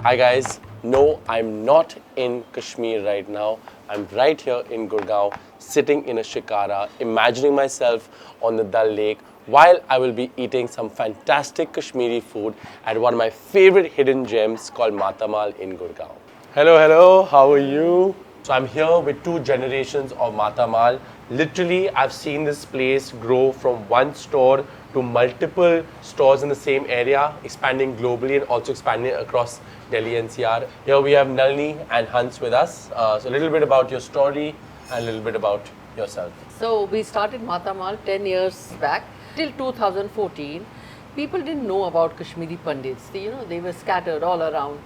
Hi guys, no, I'm not in Kashmir right now. I'm right here in Gurgaon, sitting in a shikara, imagining myself on the Dal Lake while I will be eating some fantastic Kashmiri food at one of my favorite hidden gems called Matamaal in Gurgaon. Hello, how are you? So I'm here with two generations of Matamaal. Literally, I've seen this place grow from one store to multiple stores in the same area, expanding globally and also expanding across Delhi NCR. Here we have Nalini and Hans with us. So a little bit about your story and a little bit about yourself. So we started Matamaal 10 years back. Till 2014, people didn't know about Kashmiri Pandits. They were scattered all around.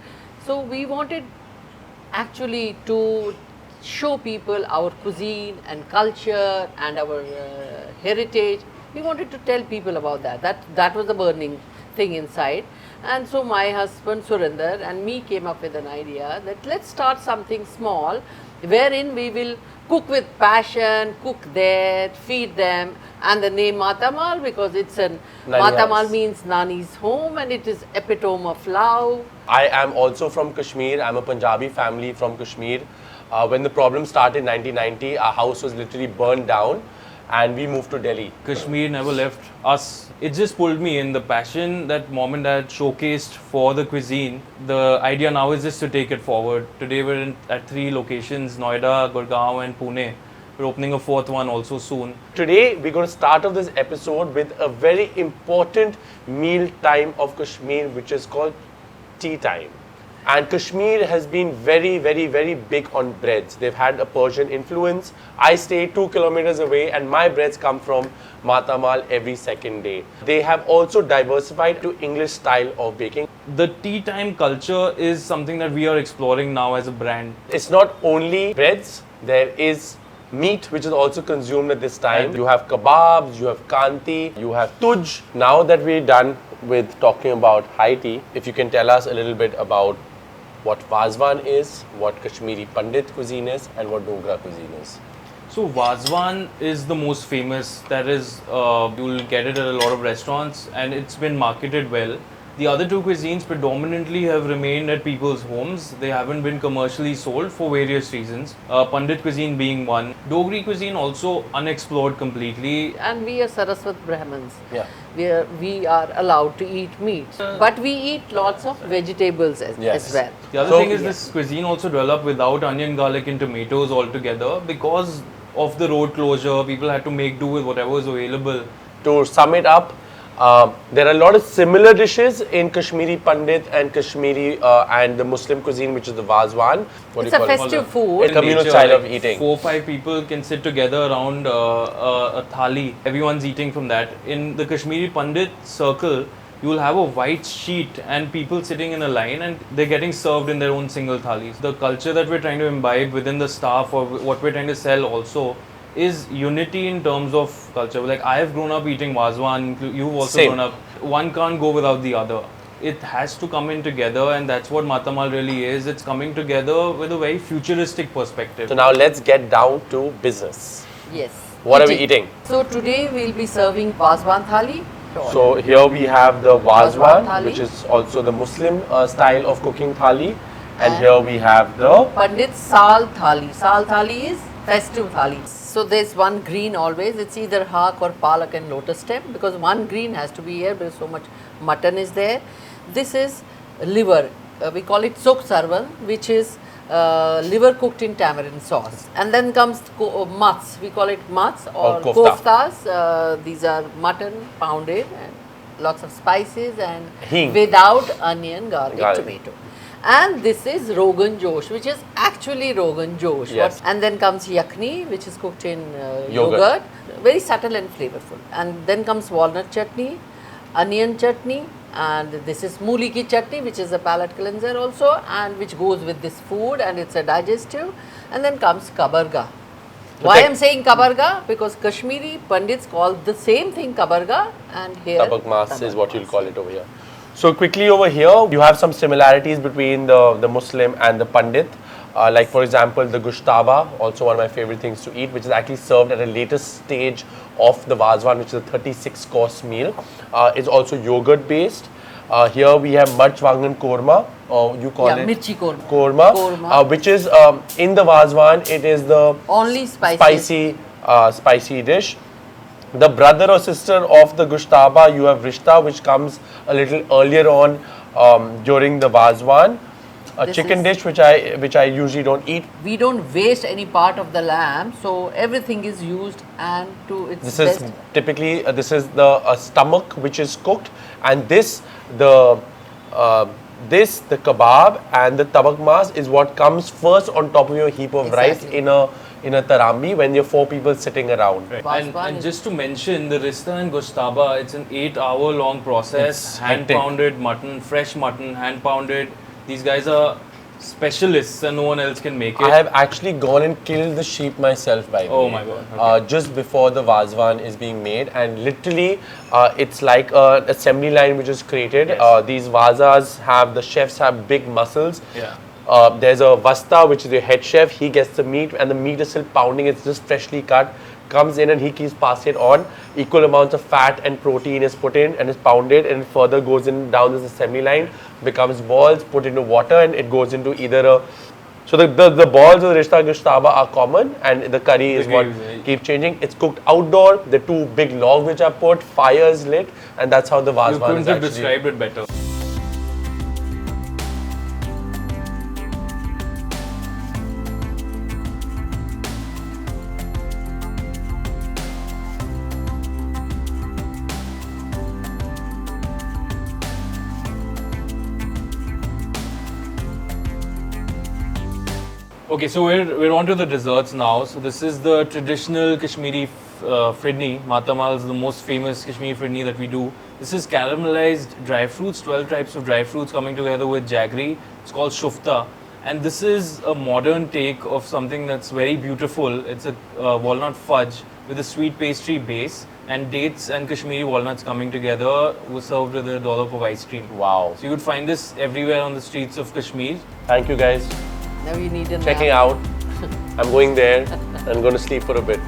So we wanted actually to show people our cuisine and culture and our heritage. We wanted to tell people about that. That was the burning thing inside. And so my husband Surinder and me came up with an idea that let's start something small wherein we will cook with passion, cook there, feed them, and the name Matamaal because it's an Matamaal means Nani's home and it is epitome of love. I am also from Kashmir. I'm a Punjabi family from Kashmir. When the problem started in 1990, our house was literally burned down and we moved to Delhi. Kashmir never left us. It just pulled me in. The passion that mom and dad showcased for the cuisine. The idea now is just to take it forward. Today we're at 3 locations, Noida, Gurgaon and Pune. We're opening a 4th one also soon. Today we're going to start off this episode with a very important meal time of Kashmir, which is called tea time. And Kashmir has been very big on breads. They've had a Persian influence. I stay 2 kilometers away and my breads come from Matamaal every second day. They have also diversified to English style of baking. The tea time culture is something that we are exploring now as a brand. It's not only breads, there is meat which is also consumed at this time. You have kebabs, you have kanti, you have tuj. Now that we're done with talking about high tea, if you can tell us a little bit about what Wazwaan is, what Kashmiri Pandit cuisine is, and what Dogra cuisine is. So Wazwaan is the most famous. That is, you'll get it at a lot of restaurants and it's been marketed well. The other 2 cuisines predominantly have remained at people's homes. They haven't been commercially sold for various reasons. Pandit cuisine being one. Dogri cuisine also unexplored completely. And we are Saraswat Brahmins. Yeah. We are allowed to eat meat. But we eat lots of vegetables as well. The other thing is this cuisine also developed without onion, garlic and tomatoes altogether because of the road closure. People had to make do with whatever was available. To sum it up, there are a lot of similar dishes in Kashmiri Pandit and Kashmiri and the Muslim cuisine, which is the Wazwaan. It's a festive food. A communal style of eating. 4 or 5 people can sit together around a thali. Everyone's eating from that. In the Kashmiri Pandit circle, you will have a white sheet and people sitting in a line and they're getting served in their own single thalis. The culture that we're trying to imbibe within the staff or what we're trying to sell also is unity in terms of culture. Like I have grown up eating Wazwaan, you've also grown up. One can't go without the other. It has to come in together and that's what Matamaal really is. It's coming together with a very futuristic perspective. So now let's get down to business. Yes. What are we eating? So today we'll be serving Wazwaan thali. So here we have the Wazwaan, thali, which is also the Muslim style of cooking thali. And here we have the Pandit Sal thali. Sal thali is festive thali. So there's one green always. It's either hak or palak and lotus stem because one green has to be here because so much mutton is there. This is liver. We call it sok sarvan, which is liver cooked in tamarind sauce. And then comes mats. We call it mats or koftas. These are mutton pounded and lots of spices and without onion, garlic, tomato. And this is Rogan Josh, which is actually Rogan Josh. Yes. And then comes yakhni, which is cooked in yogurt. Very subtle and flavorful. And then comes walnut chutney, onion chutney, and this is mooli ki chutney, which is a palate cleanser also, and which goes with this food, and it's a digestive. And then comes kabarga. Why I'm saying kabarga? Because Kashmiri Pandits call the same thing kabarga, and here tabak mas is what you'll call it over here. So quickly over here, you have some similarities between the Muslim and the Pandit. Like for example, the gushtaba, also one of my favorite things to eat, which is actually served at a later stage of the Wazwaan, which is a 36-course meal. It's also yogurt based. Here we have Matamaal korma, or you call it mirchi korma. Korma. Which is in the Wazwaan. It is the Only spicy. spicy dish. The brother or sister of the Gushtaba, you have Rista, which comes a little earlier on during the Wazwaan. A This chicken is- dish which I usually don't eat. We don't waste any part of the lamb, so everything is used and to its This best. is typically this is the stomach which is cooked, and this the kebab and the tabak mas is what comes first on top of your heap of rice Exactly. in a tarambi when you're 4 people sitting around. Wazwaan And is- just to mention, the Rista and Gushtaba, it's an 8-hour long process. It's Hand hectic. pounded mutton, fresh mutton, hand pounded. These guys are specialists and no one else can make it. I have actually gone and killed the sheep myself, by the way. Oh my God, Just before the Wazwaan is being made, and literally it's like an assembly line which is created. Yes. These wazas the chefs have big muscles. Yeah. There's a vasta, which is the head chef. He gets the meat, and the meat is still pounding. It's just freshly cut. Comes in and he keeps passing it on. Equal amounts of fat and protein is put in and is pounded, and it further goes in down this assembly line, becomes balls, put into water, and it goes into either a. So the balls of the Rishta Gushtaba are common, and the curry is what gravy, right. keeps changing. It's cooked outdoor. The 2 big logs which are put, fire is lit, and that's how the You Wazwaan couldn't is have actually. described it better. Okay, so we're on to the desserts now. So this is the traditional Kashmiri fridni. Matamaal is the most famous Kashmiri fridni that we do. This is caramelized dry fruits, 12 types of dry fruits coming together with jaggery. It's called shufta. And this is a modern take of something that's very beautiful. It's a walnut fudge with a sweet pastry base, and dates and Kashmiri walnuts coming together was served with a dollop of ice cream. Wow. So you would find this everywhere on the streets of Kashmir. Thank you guys. Now you need a Checking nap. out. I'm going there. I'm going to sleep for a bit.